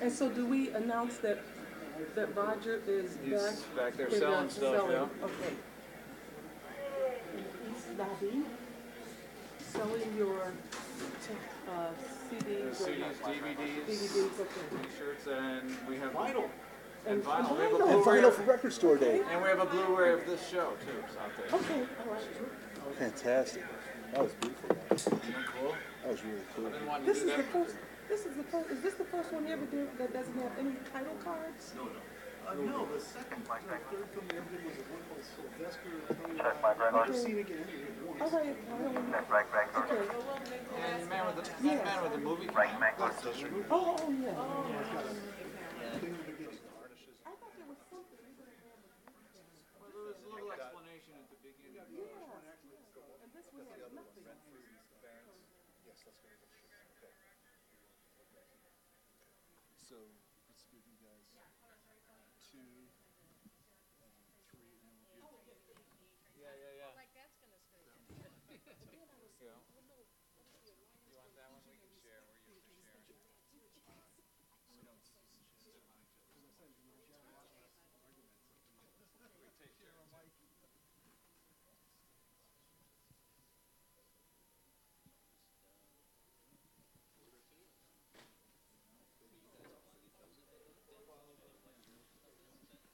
And so do we announce that Roger is He's back there selling stuff, yeah. Okay. In East Lobby, selling your CDs, CDs, DVDs, okay. T-shirts, and we have Vinyl. And vinyl. We have a And Blu-ray. vinyl for Record Store Day. And we have a Blu-ray of this show too. It's out there. Okay, all right. Fantastic. That was beautiful. Isn't that cool? That was really cool. I've been wanting This to is do the that. first. Is this the first one you ever did that doesn't have any title cards? No, the second, third film we ever did was a one called Sylvester. Check my red I've never seen it again. All right. Okay. And man with the movie. Right, Oh, yeah. I thought there was something. Well, there was a little explanation at the beginning. And this one has nothing. Yes, that's very good. Okay. So let's give you guys 2 and 3, and then we'll give. Yeah. Like that's gonna stay. You want that one? We can share. We're used to sharing.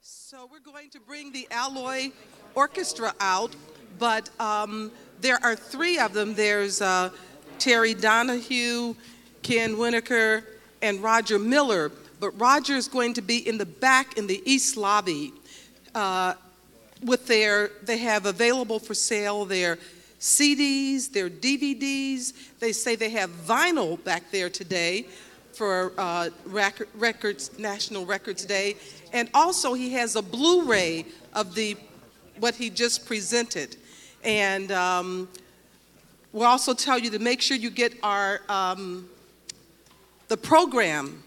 So we're going to bring the Alloy Orchestra out, but there are 3 of them. There's Terry Donahue, Ken Winokur, and Roger Miller. But Roger is going to be in the back in the East Lobby they have available for sale their CDs, their DVDs. They say they have vinyl back there today for National Records Day. And also he has a Blu-ray of what he just presented. And we'll also tell you to make sure you get our the program,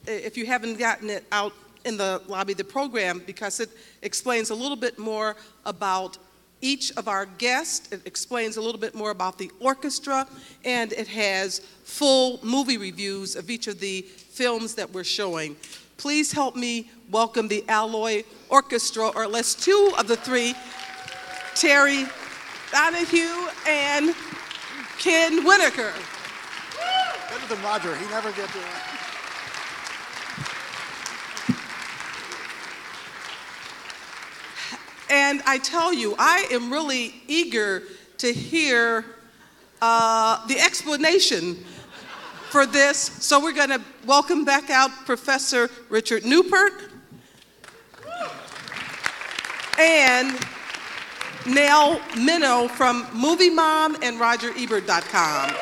if you haven't gotten it out in the lobby, the program, because it explains a little bit more about each of our guests. It explains a little bit more about the orchestra, and it has full movie reviews of each of the films that we're showing. Please help me welcome the Alloy Orchestra, or at least 2 of the 3, Terry Donahue and Ken Winokur. Better than Roger. He never gets to. And I tell you, I am really eager to hear the explanation for this. So we're going to welcome back out Professor Richard Newport and Nell Minow from Movie Mom and RogerEbert.com.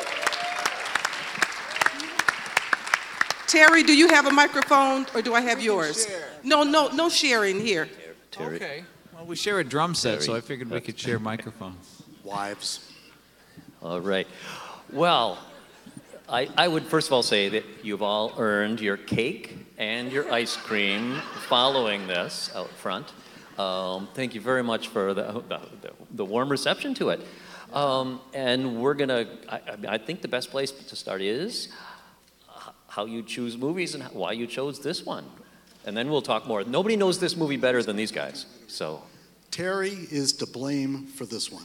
Terry, do you have a microphone, or do I have yours? No sharing here. Terry. Okay. Well, we share a drum set, so I figured we could share microphones. Wives. All right. Well, I would first of all say that you've all earned your cake and your ice cream following this out front. Thank you very much for the warm reception to it. And we're gonna, I think the best place to start is how you choose movies and why you chose this one. And then we'll talk more. Nobody knows this movie better than these guys, so. Terry is to blame for this one.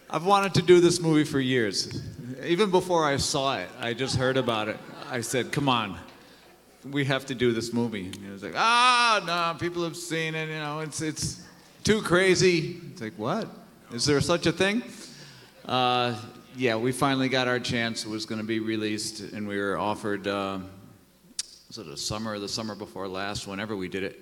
I've wanted to do this movie for years. Even before I saw it, I just heard about it. I said, come on, we have to do this movie. And he was like, no, people have seen it, it's too crazy. It's like, what? Is there such a thing? Yeah, we finally got our chance. It was going to be released, and we were offered, was it the summer before last, whenever we did it.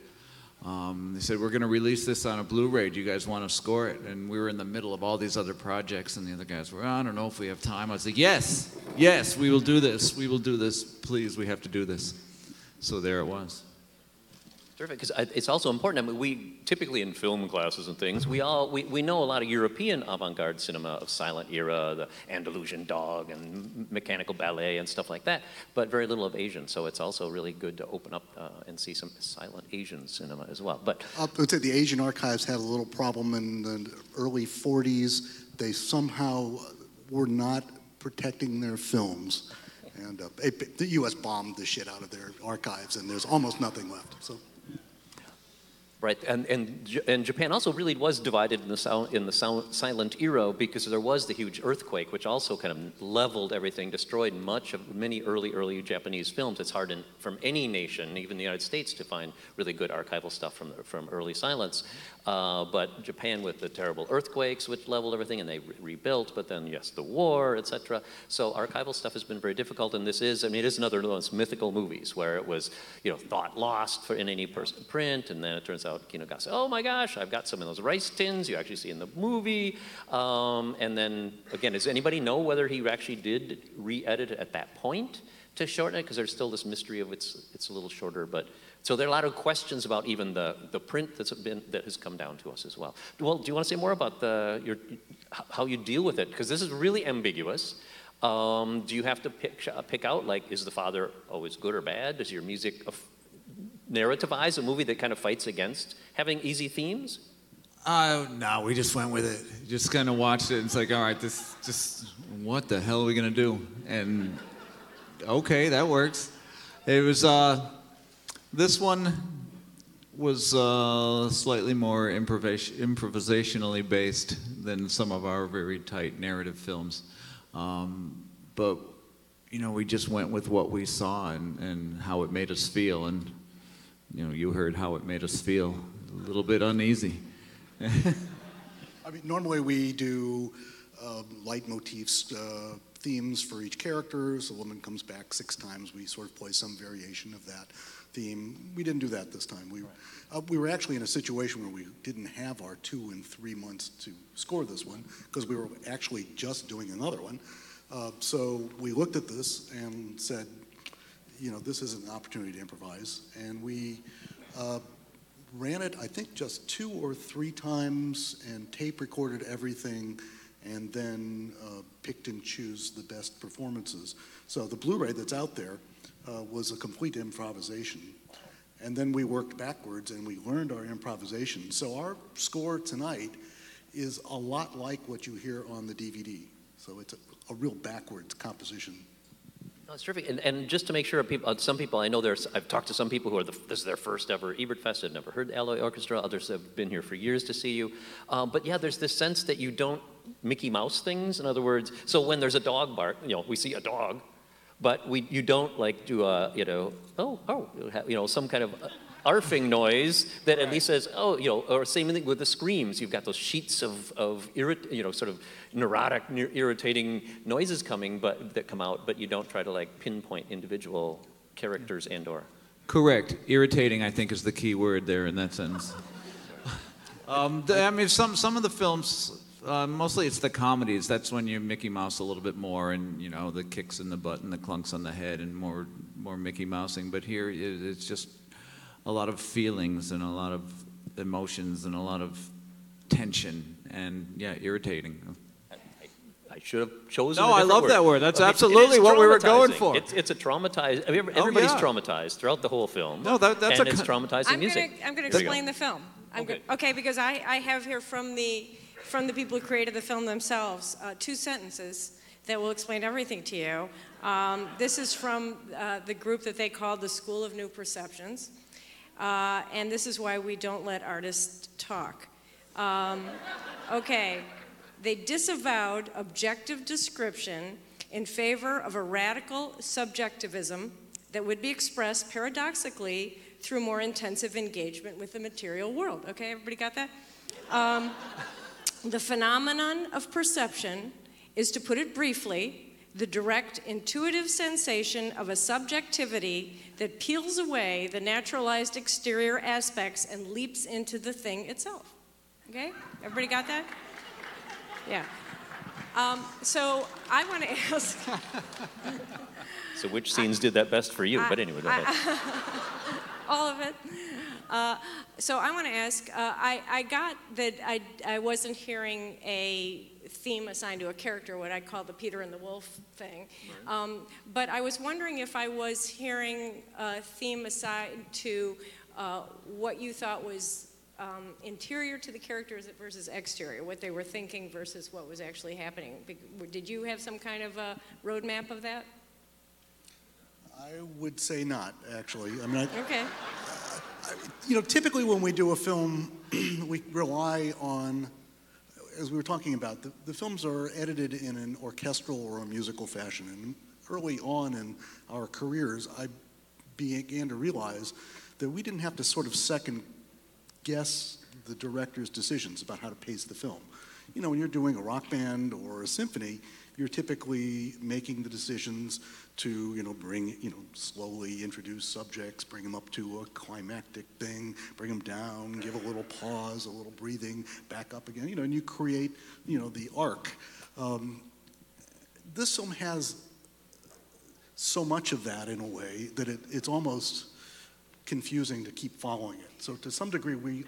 They said, we're going to release this on a Blu-ray. Do you guys want to score it? And we were in the middle of all these other projects, and the other guys were, I don't know if we have time. I was like, yes, we will do this. We will do this. Please, we have to do this. So there it was. Terrific, because it's also important. I mean, we typically in film classes and things, we know a lot of European avant-garde cinema of silent era, the Andalusian Dog and mechanical ballet and stuff like that, but very little of Asian. So it's also really good to open up and see some silent Asian cinema as well. But I would say the Asian archives had a little problem in the early 40s. They somehow were not protecting their films. And the U.S. bombed the shit out of their archives, and there's almost nothing left. So. Right, and Japan also really was divided in the silent era because there was the huge earthquake, which also kind of leveled everything, destroyed many early Japanese films. It's hard from any nation, even the United States, to find really good archival stuff from early silence. But Japan with the terrible earthquakes, which leveled everything, and they rebuilt. But then, yes, the war, etc. So archival stuff has been very difficult, and this is, I mean, it is another one of those mythical movies where it was, thought lost in any print, and then it turns out. Guys, oh my gosh, I've got some of those rice tins you actually see in the movie. And then, again, does anybody know whether he actually did re-edit it at that point to shorten it? Because there's still this mystery of it's a little shorter. But so there are a lot of questions about even the print that has come down to us as well. Well, do you want to say more about how you deal with it? Because this is really ambiguous. Do you have to pick out, like, is the father always good or bad? Does your music narrativize a movie that kind of fights against having easy themes? No, we just went with it. Just kind of watched it, and it's like, all right, what the hell are we gonna do? And okay, that works. It was this one was slightly more improvisationally based than some of our very tight narrative films, but we just went with what we saw and how it made us feel, and you heard how it made us feel. A little bit uneasy. I mean, normally we do leitmotifs, themes for each character. So the woman comes back 6 times. We sort of play some variation of that theme. We didn't do that this time. We were actually in a situation where we didn't have our 2 and 3 months to score this one because we were actually just doing another one. So we looked at this and said, this is an opportunity to improvise. And we ran it, I think, just 2 or 3 times and tape recorded everything and then picked and choose the best performances. So the Blu-ray that's out there was a complete improvisation. And then we worked backwards and we learned our improvisation. So our score tonight is a lot like what you hear on the DVD. So it's a real backwards composition. That's terrific. And just to make sure, some people, I know I've talked to some people who this is their first ever Ebertfest, had never heard the Alloy Orchestra, others have been here for years to see you. But yeah, there's this sense that you don't Mickey Mouse things. In other words, so when there's a dog bark, we see a dog, but you don't like do some kind of arfing noise that at least says, or same thing with the screams. You've got those sheets of sort of neurotic, irritating noises that come out, but you don't try to like pinpoint individual characters and/or. Correct. Irritating, I think, is the key word there in that sentence. I mean, some of the films, mostly it's the comedies. That's when you Mickey Mouse a little bit more, and the kicks in the butt and the clunks on the head, and more Mickey Mousing. But here it's just a lot of feelings and a lot of emotions and a lot of tension and irritating. I should have chosen. No, I love that word. That's absolutely what we were going for. It's a traumatized. Everybody's traumatized throughout the whole film. No, that's it's traumatizing music. I'm going to explain the film. Okay, because I have here from the people who created the film themselves 2 sentences that will explain everything to you. This is from the group that they called the School of New Perceptions. And this is why we don't let artists talk. Okay, they disavowed objective description in favor of a radical subjectivism that would be expressed paradoxically through more intensive engagement with the material world. Okay, everybody got that? The phenomenon of perception is, to put it briefly, the direct intuitive sensation of a subjectivity that peels away the naturalized exterior aspects and leaps into the thing itself. Okay? Everybody got that? Yeah. So I want to ask... So which scenes did that best for you? But anyway, go ahead. All of it. So I want to ask, I got that I wasn't hearing a theme assigned to a character, what I call the Peter and the Wolf thing. Right. But I was wondering if I was hearing a theme assigned to what you thought was interior to the characters versus exterior, what they were thinking versus what was actually happening. Did you have some kind of a roadmap of that? I would say not, actually. I mean, Okay. Typically when we do a film, we rely on, as we were talking about, the films are edited in an orchestral or a musical fashion. And early on in our careers, I began to realize that we didn't have to sort of second guess the director's decisions about how to pace the film. When you're doing a rock band or a symphony, you're typically making the decisions to, bring, slowly introduce subjects, bring them up to a climactic thing, bring them down, give a little pause, a little breathing, back up again, and you create, the arc. This film has so much of that in a way that it's almost confusing to keep following it. So to some degree, we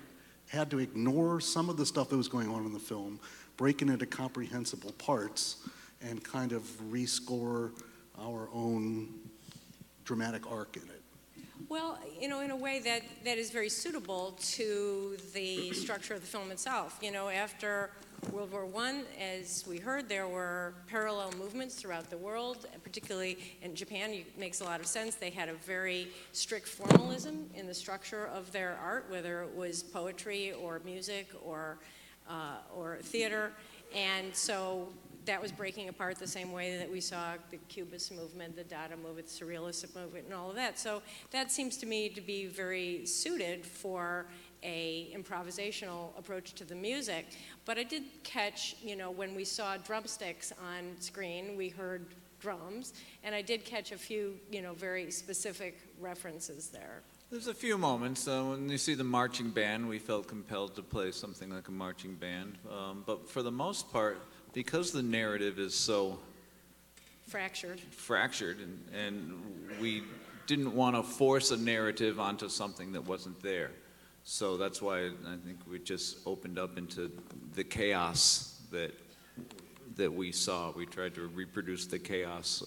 had to ignore some of the stuff that was going on in the film, break it into comprehensible parts, and kind of rescore our own dramatic arc in it. Well, in a way that is very suitable to the structure of the film itself. After World War I, as we heard, there were parallel movements throughout the world, particularly in Japan. It makes a lot of sense. They had a very strict formalism in the structure of their art, whether it was poetry or music or theater. And so that was breaking apart the same way that we saw the Cubist movement, the Dada movement, the Surrealist movement, and all of that. So that seems to me to be very suited for a improvisational approach to the music. But I did catch, when we saw drumsticks on screen, we heard drums, and I did catch a few, very specific references there. There's a few moments. When you see the marching band, we felt compelled to play something like a marching band. But for the most part, because the narrative is so fractured, and we didn't want to force a narrative onto something that wasn't there. So that's why I think we just opened up into the chaos that we saw. We tried to reproduce the chaos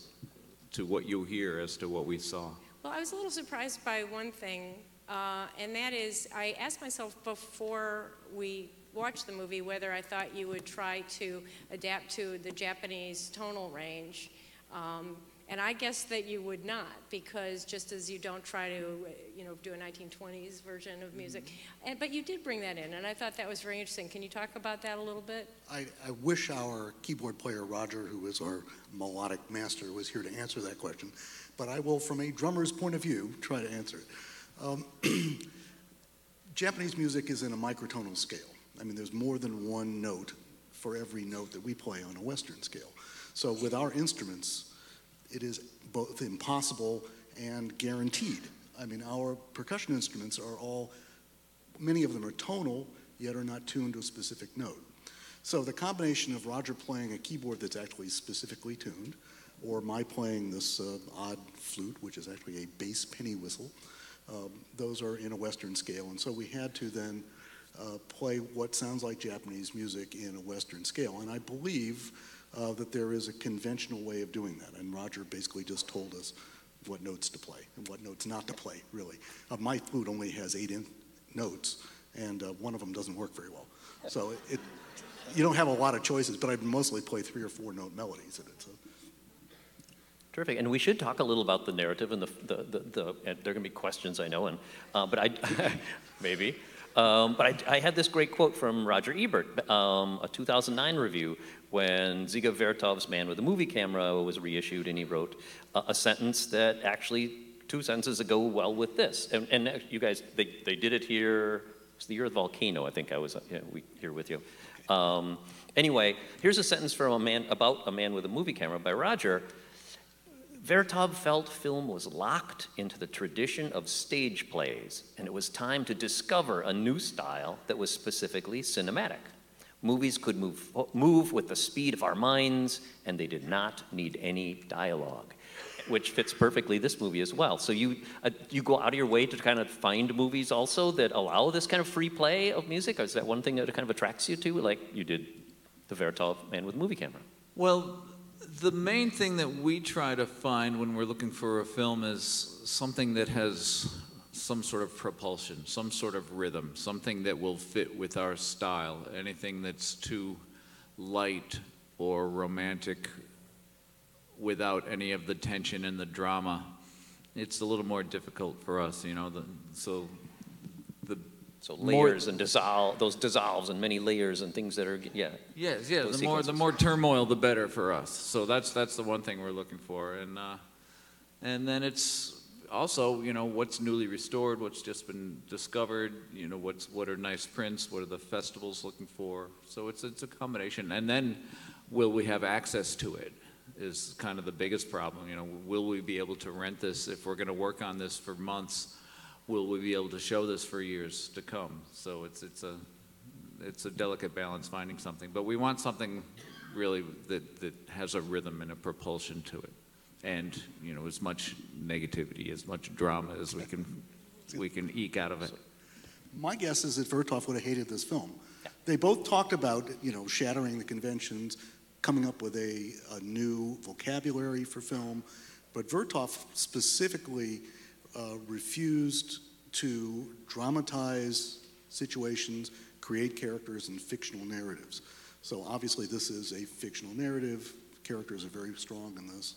to what you hear as to what we saw. Well, I was a little surprised by one thing, and that is I asked myself before we watched the movie whether I thought you would try to adapt to the Japanese tonal range. And I guess that you would not, because just as you don't try to, do a 1920s version of music. But you did bring that in, and I thought that was very interesting. Can you talk about that a little bit? I wish our keyboard player, Roger, who is our melodic master, was here to answer that question. But I will, from a drummer's point of view, try to answer it. Japanese music is in a microtonal scale. I mean, there's more than one note for every note that we play on a Western scale. So with our instruments, it is both impossible and guaranteed. I mean, our percussion instruments are all, many of them are tonal, yet are not tuned to a specific note. So the combination of Roger playing a keyboard that's actually specifically tuned, or my playing this odd flute, which is actually a bass penny whistle, those are in a Western scale. And so we had to then play what sounds like Japanese music in a Western scale. And I believe that there is a conventional way of doing that. And Roger basically just told us what notes to play and what notes not to play, really. My flute only has 8 notes, and one of them doesn't work very well. So you don't have a lot of choices, but I mostly play 3 or 4 note melodies in it. So. Terrific, and we should talk a little about the narrative and and there are going to be questions, I know, and but I maybe. But I had this great quote from Roger Ebert, a 2009 review, when Dziga Vertov's Man with a Movie Camera was reissued, and he wrote a sentence that actually 2 sentences go well with this. And you guys, they did it here. It was the year of the volcano, I think I was here with you. Anyway, here's a sentence from about a Man with a Movie Camera by Roger. Vertov felt film was locked into the tradition of stage plays, and it was time to discover a new style that was specifically cinematic. Movies could move with the speed of our minds, and they did not need any dialogue, which fits perfectly this movie as well. So you go out of your way to kind of find movies also that allow this kind of free play of music? Or is that one thing that kind of attracts you to, like you did the Vertov Man with a Movie Camera? Well, the main thing that we try to find when we're looking for a film is something that has some sort of propulsion, some sort of rhythm, something that will fit with our style. Anything that's too light or romantic without any of the tension and the drama, it's a little more difficult for us, you know. So layers and those dissolves and many layers and things that are, yeah. Yes, yeah. The more turmoil, the better for us. So that's the one thing we're looking for, and then it's also, you know, what's newly restored, what's just been discovered, you know, what are nice prints, what are the festivals looking for. So it's a combination, and then will we have access to it is kind of the biggest problem. You know, will we be able to rent this if we're going to work on this for months? Will we be able to show this for years to come? So it's a delicate balance finding something, but we want something really that has a rhythm and a propulsion to it, and you know, as much negativity, as much drama as we can eke out of it. My guess is that Vertov would have hated this film. They both talked about, you know, shattering the conventions, coming up with a new vocabulary for film, but Vertov specifically refused to dramatize situations, create characters in fictional narratives. So obviously this is a fictional narrative. Characters are very strong in this,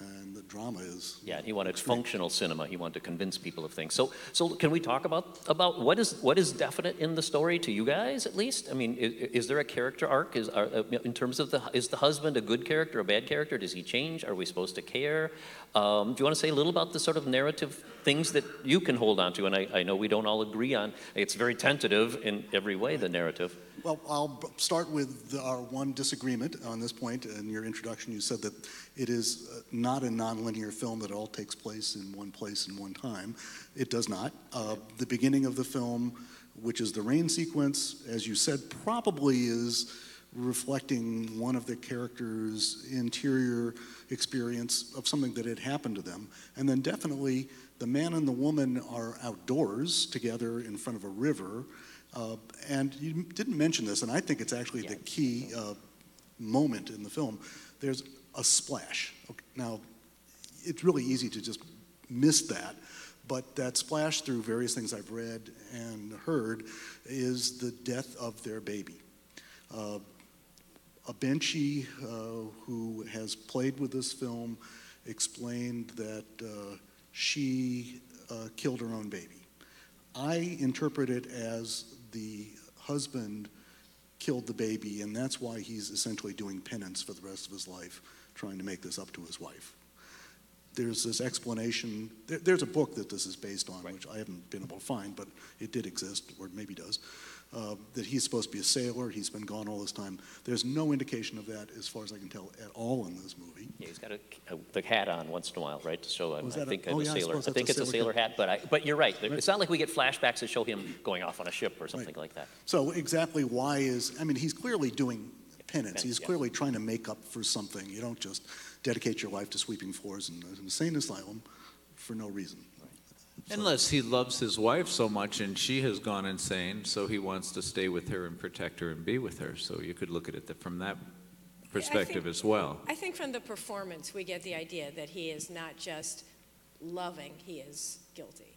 and the drama is... Yeah, he wanted functional cinema. He wanted to convince people of things. So can we talk about what is definite in the story to you guys, at least? I mean, is there a character arc? In terms of is the husband a good character, a bad character? Does he change? Are we supposed to care? Do you want to say a little about the sort of narrative things that you can hold on to? And I know we don't all agree on. It's very tentative in every way, the narrative. Well, I'll start with our one disagreement on this point. In your introduction, you said that it is not a nonlinear film that all takes place in one place and one time. It does not. The beginning of the film, which is the rain sequence, as you said, probably is reflecting one of the characters' interior experience of something that had happened to them. And then definitely the man and the woman are outdoors together in front of a river. And you didn't mention this, and I think it's actually the key moment in the film. There's a splash. Okay, now, it's really easy to just miss that, but that splash, through various things I've read and heard, is the death of their baby. A Benchi, who has played with this film, explained that she killed her own baby. I interpret it as the husband killed the baby, and that's why he's essentially doing penance for the rest of his life, trying to make this up to his wife. There's this explanation. There's a book that this is based on, which I haven't been able to find, but it did exist, or maybe does, that he's supposed to be a sailor. He's been gone all this time. There's no indication of that, as far as I can tell, at all in this movie. Yeah, he's got the hat on once in a while, right, to show him. I think it's a sailor. I think it's it's a sailor hat, but you're right. It's not like we get flashbacks that show him going off on a ship or something like that. So exactly why he's clearly doing penance. He's clearly trying to make up for something. You don't just dedicate your life to sweeping floors in an insane asylum for no reason. Unless he loves his wife so much and she has gone insane, so he wants to stay with her and protect her and be with her. So you could look at it from that perspective as well. I think from the performance, we get the idea that he is not just loving, he is guilty.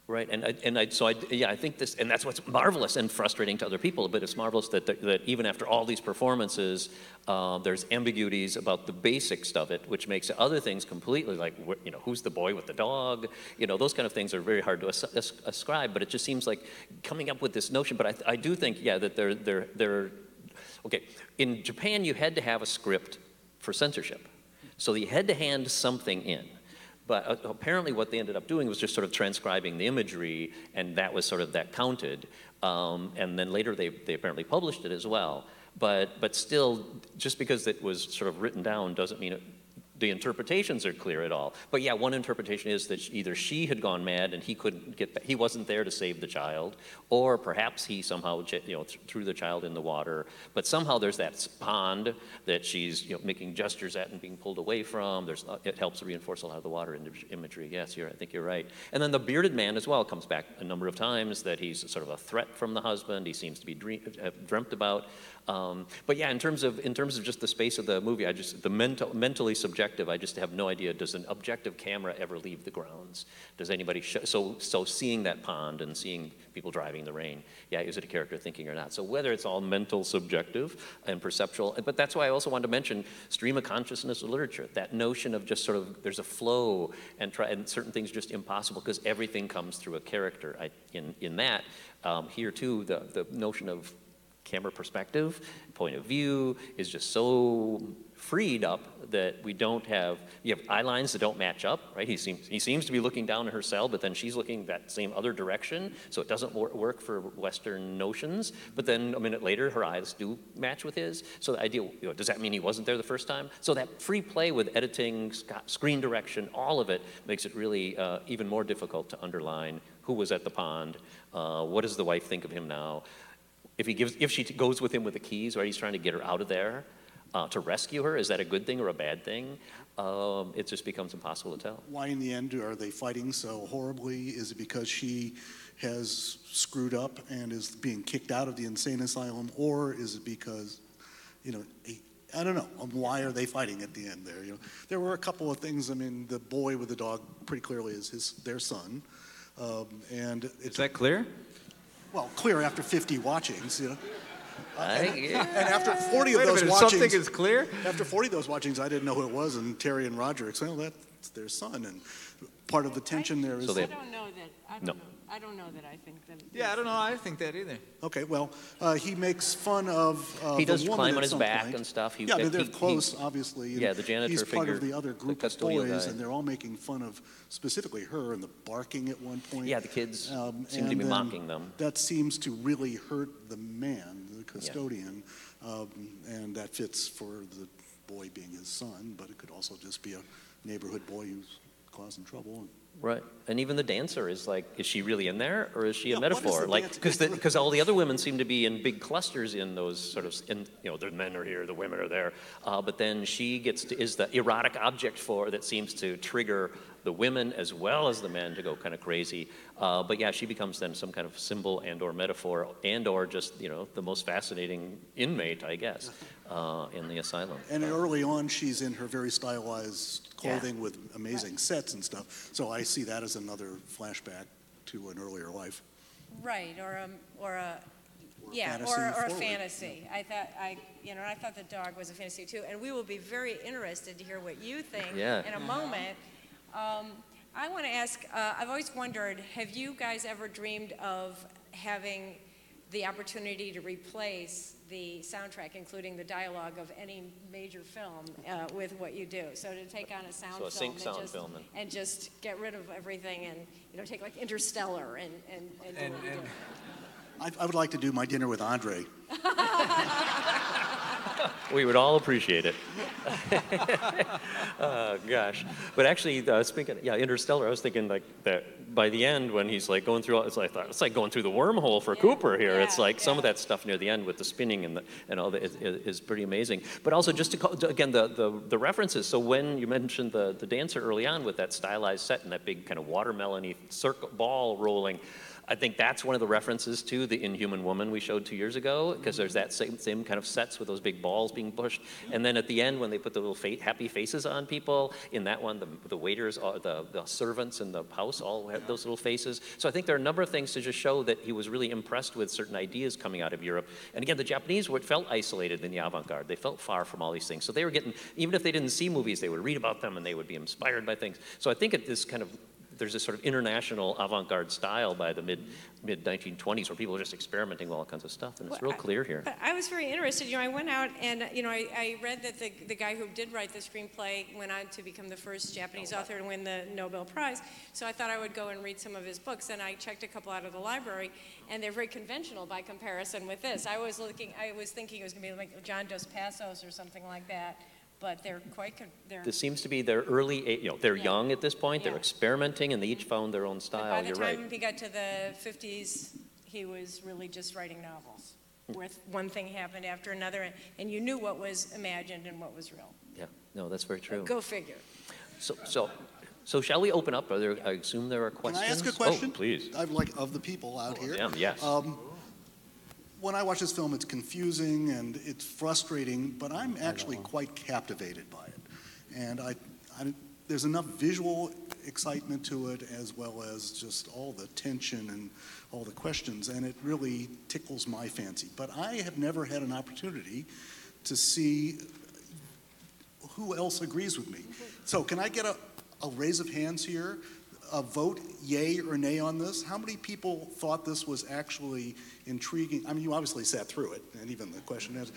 Right, I think this, and that's what's marvelous and frustrating to other people, but it's marvelous that even after all these performances, there's ambiguities about the basics of it, which makes other things completely like, you know, who's the boy with the dog? You know, those kind of things are very hard to ascribe, but it just seems like coming up with this notion, but I do think, yeah, that they're okay, in Japan you had to have a script for censorship, so you had to hand something in. But apparently what they ended up doing was just sort of transcribing the imagery, and that was sort of, that counted. And then later they apparently published it as well. But still, just because it was sort of written down doesn't mean the interpretations are clear at all. But yeah, one interpretation is that either she had gone mad and he wasn't there to save the child, or perhaps he somehow, you know, threw the child in the water. But somehow there's that pond that she's, you know, making gestures at and being pulled away from. It helps reinforce a lot of the water imagery. Yes, I think you're right. And then the bearded man as well comes back a number of times, that he's sort of a threat from the husband. He seems to be dreamt about. But yeah, in terms of just the space of the movie, the mentally subjective subjective. I just have no idea, does an objective camera ever leave the grounds? Does anybody show, so seeing that pond and seeing people driving in the rain, yeah, is it a character thinking or not? So whether it's all mental, subjective, and perceptual, but that's why I also wanted to mention stream of consciousness of literature, that notion of just sort of, there's a flow and certain things just impossible because everything comes through a character. In that, here too, the notion of camera perspective, point of view is just so freed up that we don't have, you have eye lines that don't match up, right? He seems to be looking down at her cell, but then she's looking that same other direction, so it doesn't work for Western notions. But then a minute later, her eyes do match with his. So the idea, does that mean he wasn't there the first time? So that free play with editing, screen direction, all of it makes it really even more difficult to underline who was at the pond, what does the wife think of him now? If she goes with him with the keys, right, he's trying to get her out of there to rescue her, is that a good thing or a bad thing? It just becomes impossible to tell. Why in the end are they fighting so horribly? Is it because she has screwed up and is being kicked out of the insane asylum, or is it because, I don't know. Why are they fighting at the end there? There were a couple of things. I mean, the boy with the dog pretty clearly is their son, and Is that clear? Well, clear after 50 watchings, Yeah. And after 40 of Wait a those minute, watchings, something is clear? After 40 of those watchings, I didn't know who it was, and Terry and Roger explained, well, that's their son, and part of the tension there is. So I don't know that. No. I don't know that I think that. Yeah, I don't know. I think that either. Okay, well, he makes fun of He the does woman climb at on his some back point. and stuff. Yeah, they're close, obviously. And yeah, the janitor he's part figure, of the other group the of custodial boys, guy. and they're all making fun of specifically her and the barking at one point. Yeah, the kids seem to and be then mocking them. That seems to really hurt the man, the custodian, and that fits for the boy being his son, but it could also just be a neighborhood boy who's causing trouble. Right, and even the dancer is like, is she really in there, or is she a Yeah, what is metaphor? the Like, dancer? because all the other women seem to be in big clusters in those sort of, the men are here, the women are there, but then she is the erotic object that seems to trigger the women as well as the men to go kind of crazy. But yeah, she becomes then some kind of symbol and or metaphor and or just, the most fascinating inmate, I guess, in the asylum. And early on, she's in her very stylized clothing with amazing sets and stuff. So I see that as another flashback to an earlier life. Right, or a fantasy. I thought the dog was a fantasy too, and we will be very interested to hear what you think in a moment. I want to ask, I've always wondered, have you guys ever dreamed of having the opportunity to replace the soundtrack, including the dialogue of any major film, with what you do? So to take on a sound So a film, sync sound film. and just get rid of everything and take like Interstellar and do what you do. I would like to do My Dinner with Andre. We would all appreciate it. Gosh. But actually, speaking, Interstellar, I was thinking like that by the end when he's like going through, it's like going through the wormhole for Cooper here. It's like some of that stuff near the end with the spinning and all that is pretty amazing. But also just to call, again, the references. So when you mentioned the dancer early on with that stylized set and that big kind of watermelon-y circle ball rolling, I think that's one of the references to the Inhuman Woman we showed 2 years ago, because there's that same kind of sets with those big balls being pushed. And then at the end, when they put the little happy faces on people, in that one, the waiters, the servants in the house all had those little faces. So I think there are a number of things to just show that he was really impressed with certain ideas coming out of Europe. And again, the Japanese felt isolated in the avant-garde. They felt far from all these things. So they were getting, even if they didn't see movies, they would read about them and they would be inspired by things. So I think there's this sort of international avant-garde style by the mid-1920s where people are just experimenting with all kinds of stuff, and it's real clear here. But I was very interested. I went out and, I read that the guy who did write the screenplay went on to become the first Japanese author to win the Nobel Prize. So I thought I would go and read some of his books, and I checked a couple out of the library, and they're very conventional by comparison with this. I was thinking it was going to be like John Dos Passos or something like that. But they're This seems to be their early, they're young at this point, they're experimenting, and they each found their own style. By the You're time right. he got to the 50s, he was really just writing novels, where one thing happened after another, and you knew what was imagined and what was real. Yeah, no, that's very true. Go figure. So shall we open up? I assume there are questions? Can I ask a question? Oh, please. I'd like of the people out here. Yeah, yes. When I watch this film, it's confusing and it's frustrating, but I'm actually quite captivated by it. And there's enough visual excitement to it as well as just all the tension and all the questions, and it really tickles my fancy. But I have never had an opportunity to see who else agrees with me. So can I get a raise of hands here? A vote yay or nay on this? How many people thought this was actually intriguing? I mean, you obviously sat through it, and even the question is,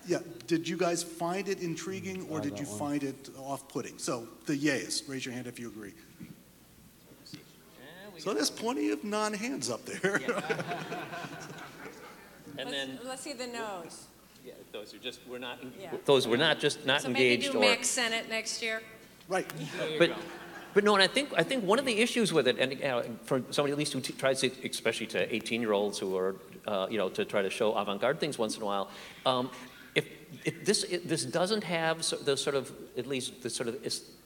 yeah, did you guys find it intriguing or did you find it off-putting? So the yays, raise your hand if you agree. So there's plenty of non-hands up there. And then, Let's see the no's. yeah, those are just, we're not, Yeah. those were not just not So maybe engaged do or. Max Senate next year. Right. But no, and I think one of the issues with it, and for somebody at least who tries to, especially to 18-year-olds who are, to try to show avant-garde things once in a while, if this doesn't have the sort of, at least the sort of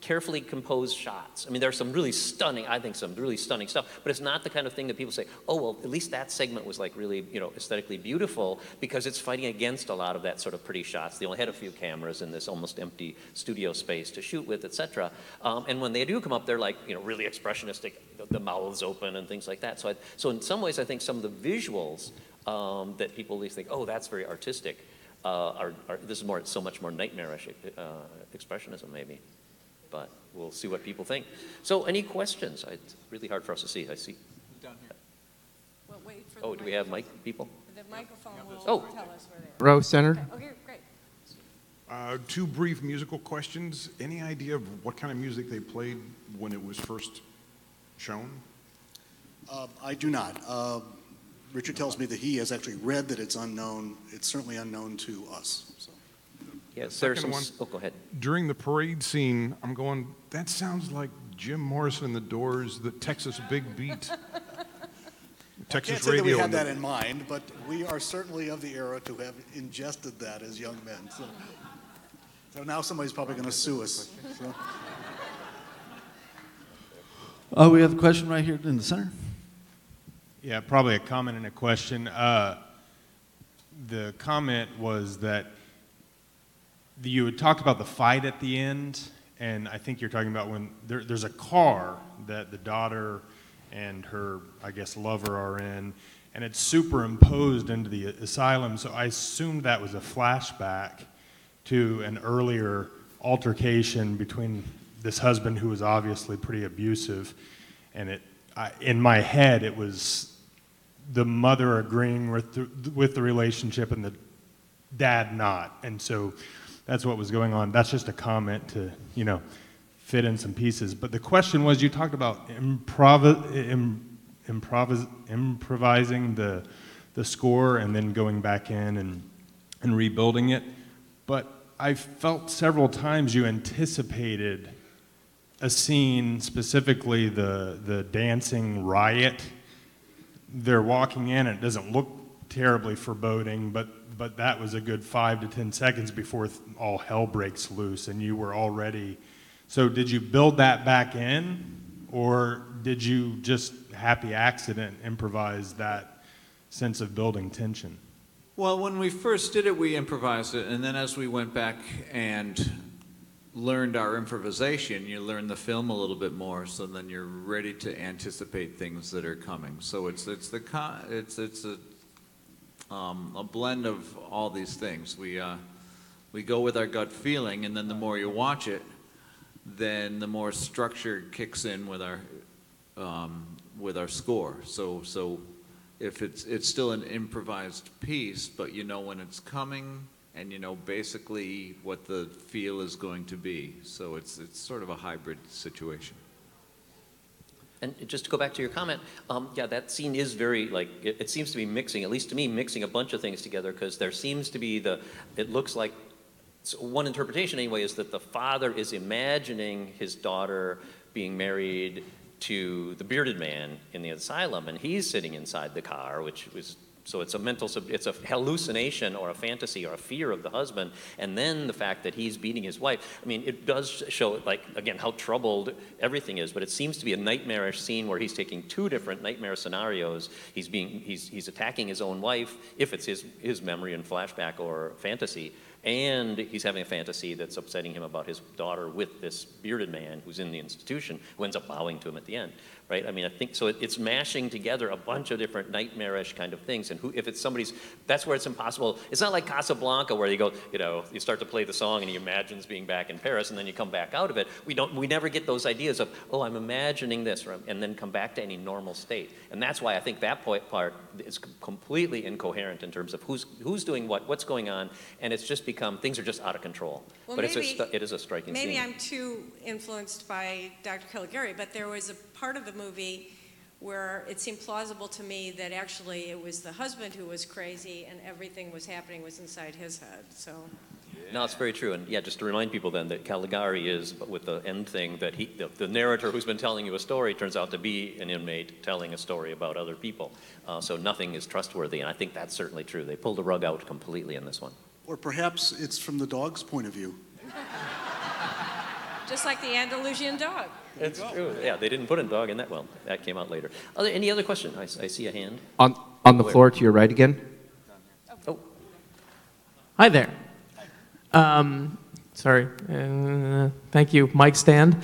carefully composed shots. I mean, there's some really stunning, I think some really stunning stuff, but it's not the kind of thing that people say, oh, well, at least that segment was like really, aesthetically beautiful, because it's fighting against a lot of that sort of pretty shots. They only had a few cameras in this almost empty studio space to shoot with, etc. And when they do come up, they're like, really expressionistic, the mouths open and things like that. So in some ways, I think some of the visuals that people at least think, oh, that's very artistic, this is so much more nightmarish expressionism maybe, but we'll see what people think. So any questions? It's really hard for us to see. I see. Down here. Well, wait for Oh, do we have mic people? The microphone will Oh. tell us where they are. Row center. Okay, great. Two brief musical questions. Any idea of what kind of music they played when it was first shown? I do not. Richard tells me that he has actually read that it's unknown. It's certainly unknown to us. So. Yes, there's some. Second one. Oh, go ahead. During the parade scene, I'm going, that sounds like Jim Morrison and the Doors, the Texas Big Beat. Texas Can't say that we Radio. had that in mind, but we are certainly of the era to have ingested that as young men. So now somebody's probably going to sue us. So. Oh, we have a question right here in the center. Yeah, probably a comment and a question. The comment was that you had talked about the fight at the end, and I think you're talking about when there's a car that the daughter and her, I guess, lover are in, and it's superimposed into the asylum, so I assumed that was a flashback to an earlier altercation between this husband who was obviously pretty abusive, and in my head it was the mother agreeing with the relationship and the dad not, and so that's what was going on. That's just a comment to fit in some pieces. But the question was, you talked about improvising the score and then going back in and rebuilding it. But I felt several times you anticipated a scene, specifically the dancing riot. They're walking in, and it doesn't look terribly foreboding, but that was a good 5 to 10 seconds before all hell breaks loose, and you were already. So did you build that back in, or did you just happy accident improvise that sense of building tension? Well, when we first did it, we improvised it, and then as we went back and learned our improvisation, you learn the film a little bit more, so then you're ready to anticipate things that are coming. So it's a blend of all these things. We go with our gut feeling, and then the more you watch it, then the more structure kicks in with our score. So if it's still an improvised piece, but you know when it's coming, and you know basically what the feel is going to be. So it's sort of a hybrid situation. And just to go back to your comment, yeah, that scene is very, it seems to be mixing, at least to me, mixing a bunch of things together, because there seems to be it looks like, so one interpretation anyway is that the father is imagining his daughter being married to the bearded man in the asylum, and he's sitting inside the car, so it's a hallucination or a fantasy or a fear of the husband, and then the fact that he's beating his wife. I mean, it does show, again, how troubled everything is, but it seems to be a nightmarish scene where he's taking two different nightmare scenarios. He's attacking his own wife, if it's his memory and flashback or fantasy, and he's having a fantasy that's upsetting him about his daughter with this bearded man who's in the institution, who ends up bowing to him at the end, right? I mean, I think, so it's mashing together a bunch of different nightmarish kind of things, and if it's somebody's, that's where it's impossible. It's not like Casablanca where you go, you start to play the song and he imagines being back in Paris, and then you come back out of it. We never get those ideas of, oh, I'm imagining this, and then come back to any normal state. And that's why I think that part is completely incoherent in terms of who's doing what's going on, and it's just become, things are just out of control. Well, but maybe, it is a striking maybe scene. I'm too influenced by Dr. Caligari, but there was a part of the movie where it seemed plausible to me that actually it was the husband who was crazy and everything was happening was inside his head. So. No, it's very true. And yeah, just to remind people then that Caligari is, with the end thing, that the narrator who's been telling you a story turns out to be an inmate telling a story about other people. So nothing is trustworthy, and I think that's certainly true. They pulled the rug out completely in this one. Or perhaps it's from the dog's point of view. Just like the Andalusian dog. It's true. Yeah, they didn't put a dog in that. Well, that came out later. Any other question? I see a hand. On the floor to your right again. Oh. Hi there. Sorry. Thank you, mic stand.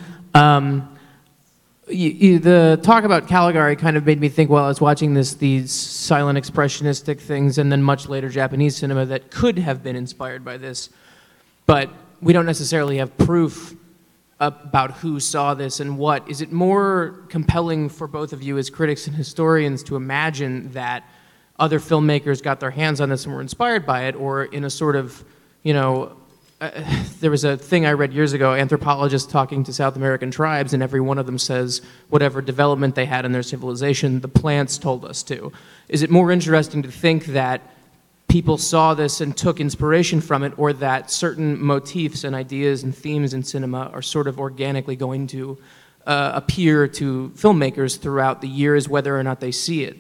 The talk about Caligari kind of made me think while I was watching these silent expressionistic things and then much later Japanese cinema that could have been inspired by this. But we don't necessarily have proof about who saw this and what. Is it more compelling for both of you as critics and historians to imagine that other filmmakers got their hands on this and were inspired by it, or in a sort of, there was a thing I read years ago, anthropologists talking to South American tribes, and every one of them says whatever development they had in their civilization, the plants told us to. Is it more interesting to think that people saw this and took inspiration from it, or that certain motifs and ideas and themes in cinema are sort of organically going to appear to filmmakers throughout the years, whether or not they see it?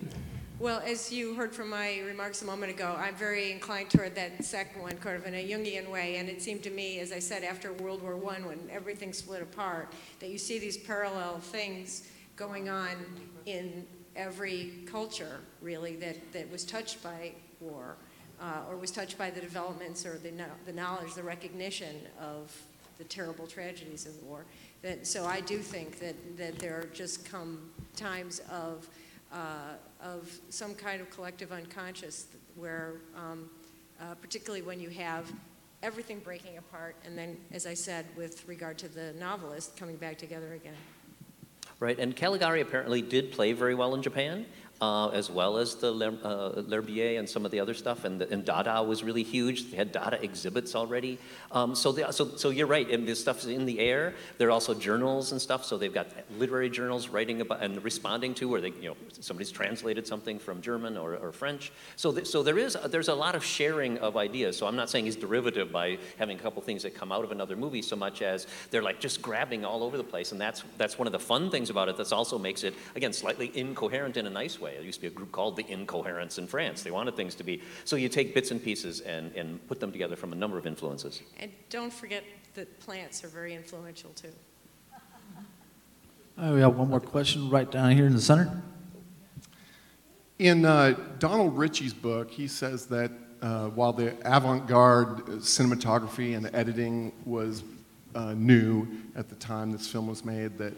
Well, as you heard from my remarks a moment ago, I'm very inclined toward that second one, kind of in a Jungian way, and it seemed to me, as I said, after World War I, when everything split apart, that you see these parallel things going on in every culture, really, that was touched by war. Or was touched by the developments or the knowledge, the recognition of the terrible tragedies of the war. So I do think that there are just come times of some kind of collective unconscious where, particularly when you have everything breaking apart, and then, as I said, with regard to the novelist, coming back together again. Right, and Caligari apparently did play very well in Japan. As well as the L'Herbier and some of the other stuff, and Dada was really huge. They had Dada exhibits already. So you're right, and this stuff is in the air. There are also journals and stuff, so they've got literary journals writing about and responding to, where somebody's translated something from German or French. So there's a lot of sharing of ideas. So I'm not saying he's derivative by having a couple things that come out of another movie, so much as they're like just grabbing all over the place, and that's one of the fun things about it. That also makes it, again, slightly incoherent in a nice way. There used to be a group called the Incoherents in France. They wanted things to be, so you take bits and pieces and put them together from a number of influences. And don't forget that plants are very influential too. We have one more question right down here in the center. In Donald Ritchie's book, he says that while the avant-garde cinematography and editing was new at the time this film was made, that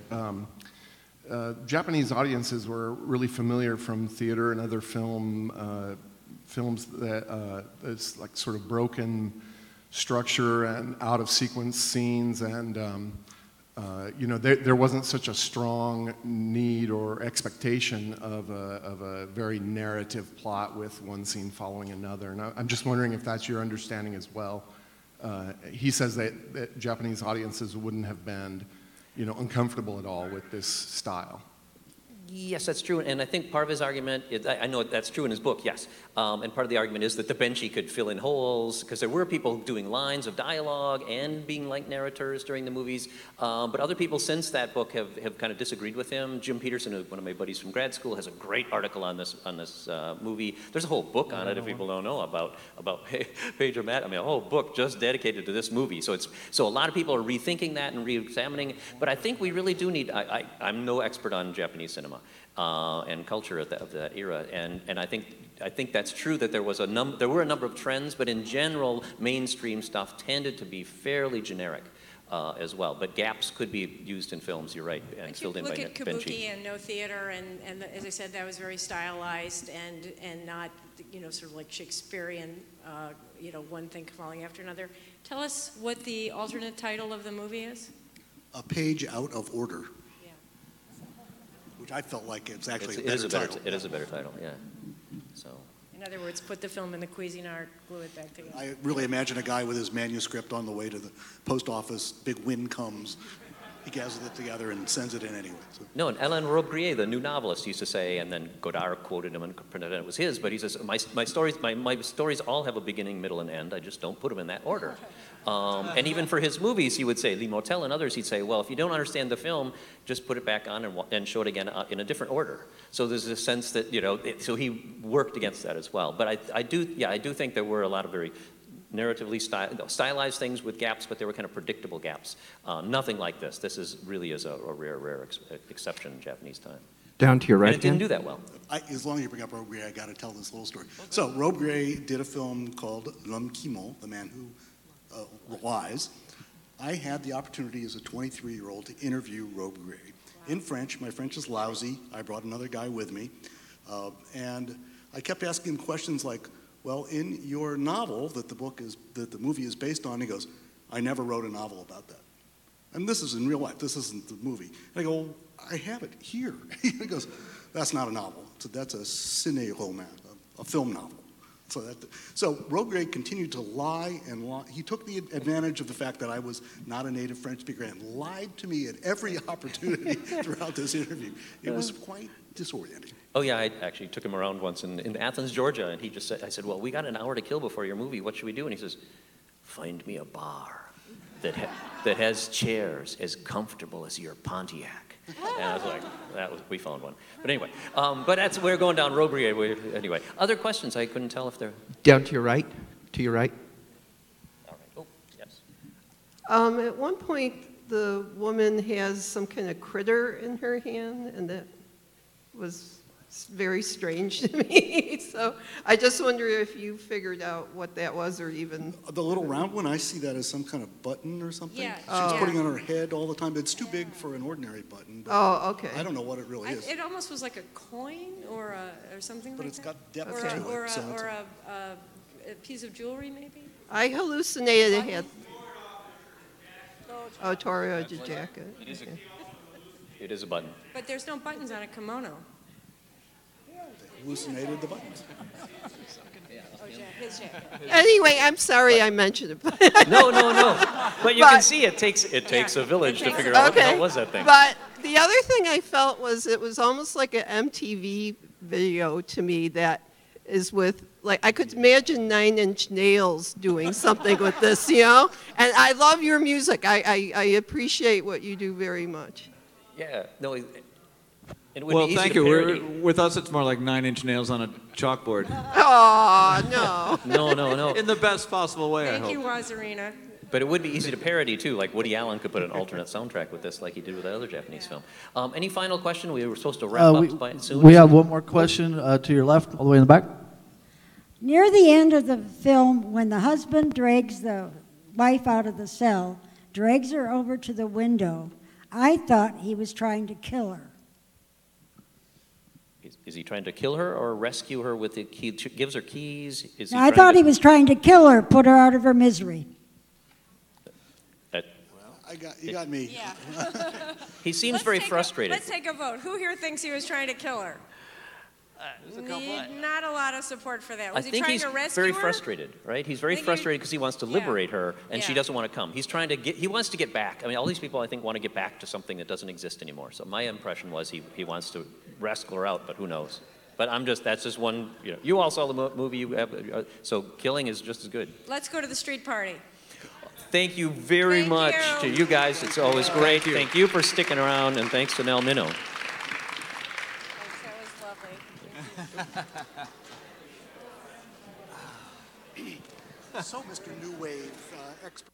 Japanese audiences were really familiar from theater and other films that it's like sort of broken structure and out of sequence scenes, and there wasn't such a strong need or expectation of a very narrative plot with one scene following another. And I'm just wondering if that's your understanding as well. He says that Japanese audiences wouldn't have been uncomfortable at all with this style. Yes, that's true, and I think part of his argument is, I know that's true in his book, yes, and part of the argument is that the Benchi could fill in holes, because there were people doing lines of dialogue and being like narrators during the movies, but other people since that book have kind of disagreed with him. Jim Peterson, one of my buddies from grad school, has a great article on this movie. There's a whole book on it, if people don't know, about Pedro Matt. I mean, a whole book just dedicated to this movie. So a lot of people are rethinking that and re-examining, but I think we really do need, I'm no expert on Japanese cinema, and culture of that era. And I think that's true that there were a number of trends, but in general, mainstream stuff tended to be fairly generic. As well, but gaps could be used in films. You're right, and filled in by Look at Benji. Kabuki and No Theater, and as I said, that was very stylized and not, sort of like Shakespearean, one thing falling after another. Tell us what the alternate title of the movie is. A Page Out of Order. Yeah. Which I felt like it's actually a better title. It is a better title. Yeah. So. In other words, put the film in the Cuisinart, glue it back together. I really imagine a guy with his manuscript on the way to the post office, big wind comes, he gathers it together and sends it in anyway. So. No, and Alain Robbe-Grillet, the new novelist, used to say, and then Godard quoted him and pretended it was his, but he says, my stories all have a beginning, middle, and end. I just don't put them in that order. And even for his movies, he would say, L'Immortel and others, he'd say, well, if you don't understand the film, just put it back on and show it again in a different order. So there's a sense that, so he worked against that as well. But I do think there were a lot of very narratively stylized things with gaps, but they were kind of predictable gaps. Nothing like this. This is really a rare exception in Japanese time. Down to your right. And it didn't do that well. As long as you bring up Robbe-Grillet, I got to tell this little story. Okay. So Robbe-Grillet did a film called L'Homme qui ment, The Man Who Lies. I had the opportunity as a 23-year-old to interview Robbe-Grillet in French. My French is lousy. I brought another guy with me. And I kept asking him questions like, well, in your novel that the movie is based on, he goes, I never wrote a novel about that. And this is in real life. This isn't the movie. And I go, I have it here. He goes, that's not a novel. That's a ciné-roman, a film novel. So Robbe-Grillet continued to lie and lie. He took the advantage of the fact that I was not a native French speaker and lied to me at every opportunity throughout this interview. It was quite disorienting. Oh yeah, I actually took him around once in Athens, Georgia, and he just said, I said, well, we got an hour to kill before your movie. What should we do? And he says, find me a bar that has chairs as comfortable as your Pontiac. And I was like, we found one. But anyway, we're going down Robbe-Grillet. Anyway, other questions? I couldn't tell if they're... Down to your right. To your right. All right. Oh, yes. At one point, the woman has some kind of critter in her hand, and that was very strange to me. So I just wonder if you figured out what that was, or even... The little round one, I see that as some kind of button or something. Yeah. She's putting on her head all the time. It's too big for an ordinary button. Oh, okay. I don't know what it really is. It almost was like a coin or something but like that. But it's got depth to it. Or a piece of jewelry, maybe? I hallucinated it had... Oh, Torio jacket. It is a button. But there's no buttons on a kimono. Hallucinated the buttons. His jacket. Anyway, I'm sorry I mentioned it. No. But you can see it takes a village to figure out what the hell was that thing. But the other thing I felt was it was almost like an MTV video to me that is with, like, I could imagine 9 Inch Nails doing something with this, And I love your music. I appreciate what you do very much. Yeah, no. Well, thank you. With us, it's more like 9 Inch Nails on a chalkboard. Oh, no. No. In the best possible way, I hope. Thank you, Wazarina. But it would be easy to parody, too. Like Woody Allen could put an alternate soundtrack with this like he did with that other Japanese film. Any final question? We were supposed to wrap up soon. We have one more question to your left, all the way in the back. Near the end of the film, when the husband drags the wife out of the cell, drags her over to the window, I thought he was trying to kill her. Is he trying to kill her or rescue her with the key? Gives her keys? I thought he was trying to kill her, put her out of her misery. You got me. Yeah. He seems very frustrated. Let's take a vote. Who here thinks he was trying to kill her? Not a lot of support for that. Was he trying to rescue her? I think he's very frustrated, right? He's very frustrated because he wants to liberate her, and she doesn't want to come. He wants to get back. I mean, all these people, I think, want to get back to something that doesn't exist anymore. So my impression was he wants to rascal her out, but who knows? But that's just one, you all saw the movie, so killing is just as good. Let's go to the street party. Thank you very much to you guys. It's always great. Thank you for sticking around, and thanks to Nell Minow. That was lovely. So, Mr. New Wave expert.